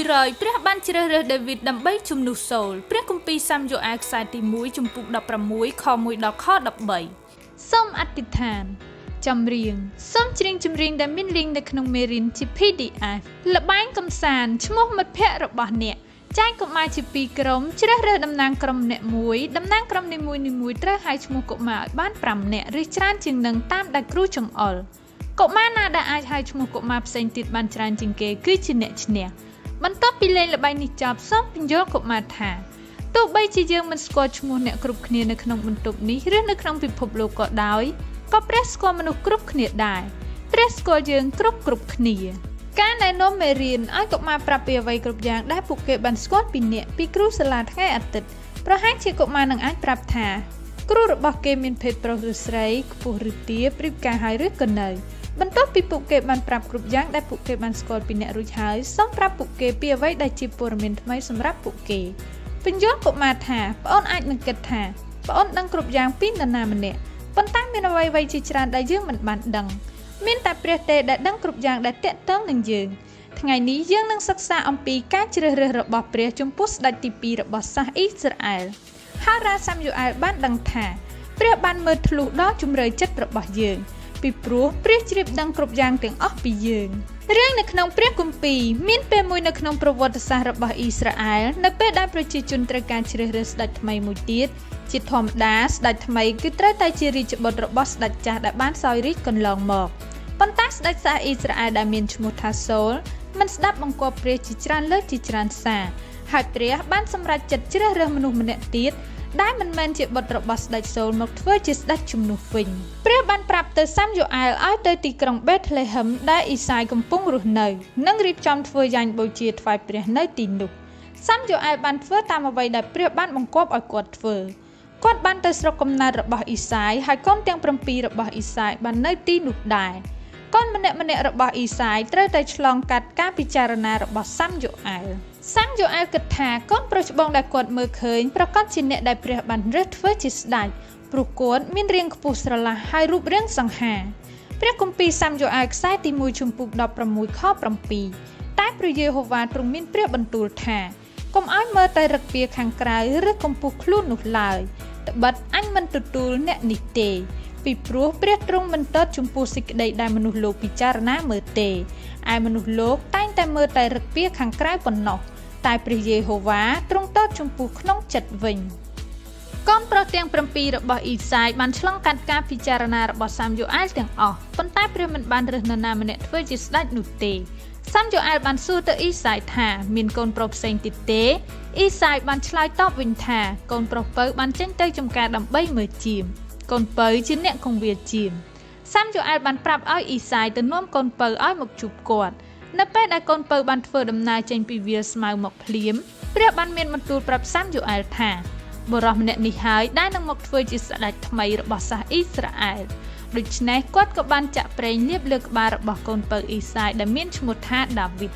100ព្រះបានជ្រើសរើសដាវីតដើម្បីជំនួសសូលព្រះគម្ពីរសាមយ៉ូអែលខ្សែទី1ជំពូក16ខ1ដល់ខ13សូមអធិដ្ឋានចម្រៀងសូមច្រៀងចម្រៀងដែលមានលីងនៅក្នុងមេរៀនជា PDF ល្បែងកម្សាន្តឈ្មោះមិត្តភ័ក្តិរបស់អ្នកចែកកុមារជា2ក្រុមជ្រើសរើសតំណាងក្រុមម្នាក់មួយតំណាងក្រុមនីមួយៗត្រូវហៅឈ្មោះកុមារឲ្យបាន5នាក់ឬច្រើនជាងនឹងតាមដែលគ្រូចង្អុលកុមារណាដែលអាចហៅឈ្មោះកុមារផ្សេងទៀតបានច្រើនជាងគេគឺជាអ្នកឈ្នះបន្ទាប់ពីលេងល្បែងនេះចប់សូមពន្យល់កុមារថាទោះបីជាយើងមិនស្គាល់ឈ្មោះអ្នកគ្រប់គ្នានៅក្នុងបន្ទប់នេះឬនៅក្នុងពិភពលោកក៏ដោយក៏ព្រះស្គាល់មនុស្សគ្រប់គ្នាដែរព្រះស្គាល់យើងគ្រប់គ្នាការណែនាំមេរៀនឲ្យកុមារប្រាប់ពីអ្វីគ្រប់យ៉ាងដែលពួកគេបានស្គាល់ពីអ្នកពីគ្រូសាលាថ្ងៃអាទិត្យប្រហែលជាកុមារនឹងអាចប្រាប់ថាគ្រូរបស់គេមានភេទប្រុសឬស្រីខ្ពស់ឬទាបព្រៀបការហើយឬក៏នៅបន្ទាប់ពីពួកគេបានប្រាប់គ្រប់យ៉ាងដែលពួកគេបានស្គាល់ពីអ្នករួចហើយសូមប្រាប់ពួកគេពីអ្វីដែលជាព័ត៌មានថ្មីសម្រាប់ពួកគេពន្យល់កុមារថាប្អូនអាចនឹងគិតថាប្អូនដឹងគ្រប់យ៉ាងពីនរណាម្នាក់ប៉ុន្តែមានអ្វីៗជាច្រើនដែលយើងមិនបានដឹងមានតែព្រះទេដែលដឹងគ្រប់យ៉ាងដែលតាក់ទងនឹងយើងថ្ងៃនេះយើងនឹងសិក្សាអំពីការជ្រើសរើសរបស់ព្រះចំពោះស្ដេចទី2របស់សាសអ៊ីស្រាអែលហើយរ៉ាសាមយ៉ូអែលបានដឹងថាព្រះបានមើលធ្លុះដល់ជម្រៅចិត្តរបស់យើងពីព្រោះព្រះជ្រាបដឹងគ្រប់យ៉ាងទាំងអស់ពីយើងរឿងនៅក្នុងព្រះគម្ពីរមានពេលមួយនៅក្នុងប្រវត្តិសាស្ត្ររបស់អ៊ីស្រាអែលនៅពេលដែលប្រជាជនត្រូវការជ្រើសរើសស្ដេចថ្មីមួយទៀតជាធម្មតាស្ដេចថ្មីគឺត្រូវតែជារាជបុត្ររបស់ស្ដេចចាស់ដែលបានសោយរាជកន្លងមកប៉ុន្តែស្ដេចសាសអ៊ីស្រាអែលដែលមានឈ្មោះថាសូលមិនស្ដាប់បង្គាប់ព្រះជាច្រើនលើកជាច្រើនសារហើយព្រះបានសម្រេចចិត្តជ្រើសរើសមនុស្សម្នាក់ទៀតដែលមិនមែនជាបុត្ររបស់ស្ដេចសូលមកធ្វើជាស្ដេចជំនួសវិញព្រះបានប្រាប់ទៅសាមយ៉ូអែលឲ្យទៅទីក្រុងបេតលេហឹមដែលអ៊ីសាយកំពុងរស់នៅនិងរៀបចំធ្វើយ៉ាញ់បូជាថ្វាយព្រះនៅទីនោះសាមយ៉ូអែលបានធ្វើតាមអ្វីដែលព្រះបានបង្គាប់ឲ្យគាត់ធ្វើគាត់បានទៅស្រុកកំណើតរបស់អ៊ីសាយហើយកូនទាំង7របស់អ៊ីសាយបាននៅទីនោះដែរកូនម្នាក់របស់អ៊ីសាយត្រូវតែឆ្លងកាត់ការពិចារណារបស់សាមយ៉ូអែលគិតថាកូនប្រុសច្បងដែលគាត់មើលឃើញប្រកាសជាអ្នកដែលព្រះបានរើសធ្វើជាស្ដេចព្រោះគាត់មានរាងខ្ពស់ស្រឡះហើយរូបរាងសង្ហាព្រះគម្ពីរសាមយ៉ូអែលខ្សែទី1ជំពូក16ខ7តែព្រះយេហូវ៉ាទ្រង់មានព្រះបន្ទូលថាកុំឲ្យមើលតែរឹកពីខាងក្រៅឬកំពុះខ្លួននោះឡើយត្បិតអញមិនទទួលអ្នកនេះទេពីព្រោះព្រះទ្រង់មិនតតចំពោះសេចក្តីដែលមនុស្សលោកពិចារណាមើលទេឯមនុស្សលោកតែងតែមើលតែរឹកពីខាងក្រៅប៉ុណ្ណោះតែព្រះយេហូវ៉ាទ្រង់តតចំពោះក្នុងចិត្តវិញកូនប្រុសទាំង7របស់អ៊ីសាយបានឆ្លងកាត់ការពិចារណារបស់សាមយ៉ូអែលទាំងអស់ប៉ុន្តែព្រះមិនបានរើសនរណាម្នាក់ធ្វើជាស្ដេចនោះទេសាមយ៉ូអែលបានសួរទៅអ៊ីសាយថាមានកូនប្រុសផ្សេងទៀតទេអ៊ីសាយបានឆ្លើយតបវិញថាកូនប្រុសពៅបានចេញទៅចំការដើម្បីមើលជាមកូនពៅជាអ្នកគង្វាលជាសាមយ៉ូអែលបានប្រាប់ឲ្យអ៊ីសាយទៅនាំកូនពៅឲ្យមកជួបគាត់នៅពេលដែលកូនពៅបានធ្វើដំណើរចេញពីវាលស្មៅមកភ្លាមព្រះបានមានបន្ទូលប្រាប់សាមយ៉ូអែលថាបុរសម្នាក់នេះហើយដែលនឹងមកធ្វើជាស្ដេចថ្មីរបស់សាសអ៊ីស្រាអែលដូច្នេះគាត់ក៏បានចាក់ប្រេងលាបលើក្បាលរបស់កូនពៅអ៊ីសាយដែលមានឈ្មោះថាដាវី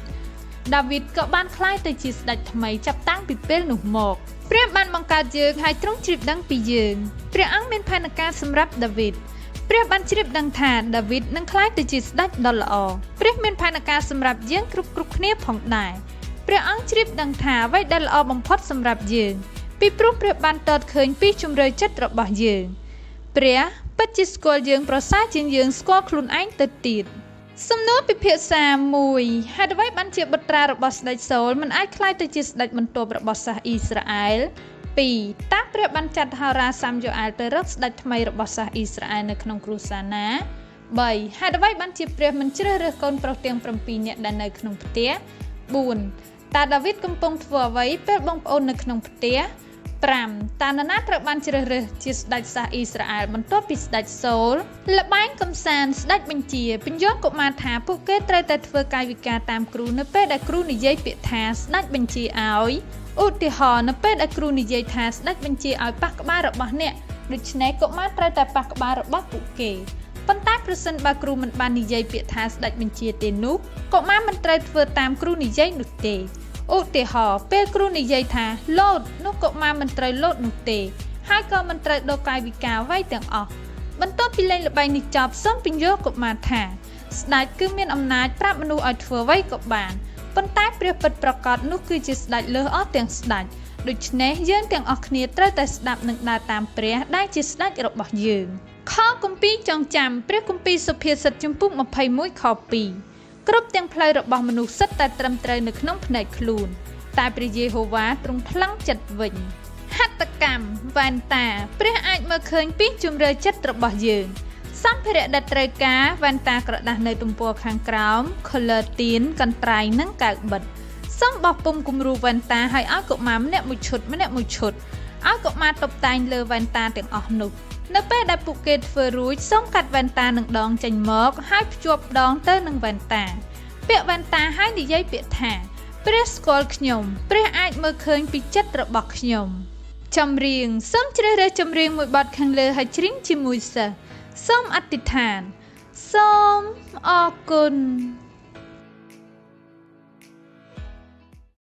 តក៏បានក្លាយទៅជាស្ដេចថ្មីចាប់តាំងពីពេលនោះមកព្រះបានបង្កើតយើងហើយទ្រង់ជ្រាបដឹងពីយើងព្រះអង្គមានផែនការសម្រាប់ដាវីតព្រះបានជ្រាបដឹងថាដាវីតនឹងក្លាយទៅជាស្ដេចដ៏ល្អព្រះមានផែនការសម្រាប់យើងគ្រប់គ្នាផងដែរព្រះអង្គជ្រាបដឹងថាអ្វីដែលល្អបំផុតសម្រាប់យើងពីព្រោះព្រះបានតតឃើញពីជម្រៅចិត្តរបស់យើងព្រះពិតជាស្គាល់យើងប្រសើរជាងយើងស្គាល់ខ្លួនឯងទៅទៀតសំណួរពិភាក្សា1ហេតុអ្វីបានជាបុត្រារបស់ស្ដេចសូលមិនអាចក្លាយទៅជាស្ដេចបន្ទាប់របស់សាសអ៊ីស្រាអែល2តើព្រះបានចាត់ហោរាសាមយ៉ូអែលទៅរកស្ដេចថ្មីរបស់សាសអ៊ីស្រាអែលនៅក្នុងគ្រួសារណា3ហេតុអ្វីបានជាព្រះមិនជ្រើសរើសកូនប្រុសទាំង7នាក់ដែលនៅក្នុងផ្ទះ4តើដាវីតកំពុងធ្វើអ្វីពេលបងប្អូននៅក្នុងផ្ទះ5តើនរណាត្រូវបានជ្រើសរើសជាស្ដេចសាសអ៊ីស្រាអែលបន្ទាប់ពីស្ដេចសូលល្បែងកម្សាន្តស្ដេចបញ្ជាពន្យល់កុមារថាពួកគេត្រូវតែធ្វើកាយវិការតាមគ្រូនៅពេលដែលគ្រូនិយាយពាក្យថាស្ដេចបញ្ជាឲ្យឧទាហរណ៍នៅពេលដែលគ្រូនិយាយថាស្ដេចបញ្ជាឲ្យប៉ះក្បាលរបស់អ្នកដូច្នេះកុមារត្រូវតែប៉ះក្បាលរបស់ពួកគេប៉ុន្តែប្រសិនបើគ្រូមិនបាននិយាយពាក្យថាស្ដេចបញ្ជាទេនោះកុមារមិនត្រូវធ្វើតាមគ្រូនិយាយនោះទេឧទាហរណ៍ពេលគ្រូនិយាយថាលោតនោះកុមារមិនត្រូវលោតនោះទេហើយក៏មិនត្រូវដូរកាយវិការអ្វីទាំងអស់បន្ទាប់ពីលេងល្បែងនេះចប់សូមពន្យល់កុមារថាស្ដេចគឺមានអំណាចប្រាប់មនុស្សឲ្យធ្វើអ្វីក៏បាន ប៉ុន្តែព្រះពិតប្រាកដនោះគឺជាស្ដេចលើសអស់ទាំងស្ដេចដូច្នេះយើងទាំងអស់គ្នាត្រូវតែស្ដាប់និងដើរតាមព្រះដែលជាស្ដេចរបស់យើងខគម្ពីរចងចាំព្រះគម្ពីរសុភាសិតជំពូក21ខ2គ្រប់ទាំងផ្លូវរបស់មនុស្សសិតតែត្រឹមត្រូវនៅក្នុងភ្នែកខ្លួនតែព្រះយេហូវ៉ាទ្រង់ថ្លឹងចិត្តវិញហត្ថកម្មវ៉ែនតាព្រះអាចមើលឃើញពីជម្រៅចិត្តរបស់យើងសម្ភារៈដែលត្រូវការវ៉ែនតាក្រដាស់នៅទំព័រខាងក្រោម color ទៀនកន្ត្រៃនិងកៅបិទសូមបោះពុម្ពគំរូវ៉ែនតាឲ្យឲ្យកុមារម្នាក់មួយឈុតឲ្យកុមារតុបតែងលើវ៉ែនតាទាំងអស់នោះនៅពេលដែលពួកគេធ្វើរួចសូមកាត់វ៉ែនតានឹងដងចេញមកហើយភ្ជាប់ដងទៅនឹងវ៉ែនតាពាក់វ៉ែនតាហើយនិយាយពាក្យថាព្រះស្គាល់ខ្ញុំព្រះអាចមើលឃើញពីចិត្តរបស់ខ្ញុំចម្រៀងសូមជ្រើសរើសចម្រៀងមួយបទខាងលើហើយច្រៀងជាមួយសិស្សសូមអធិដ្ឋានសូមអរគុណ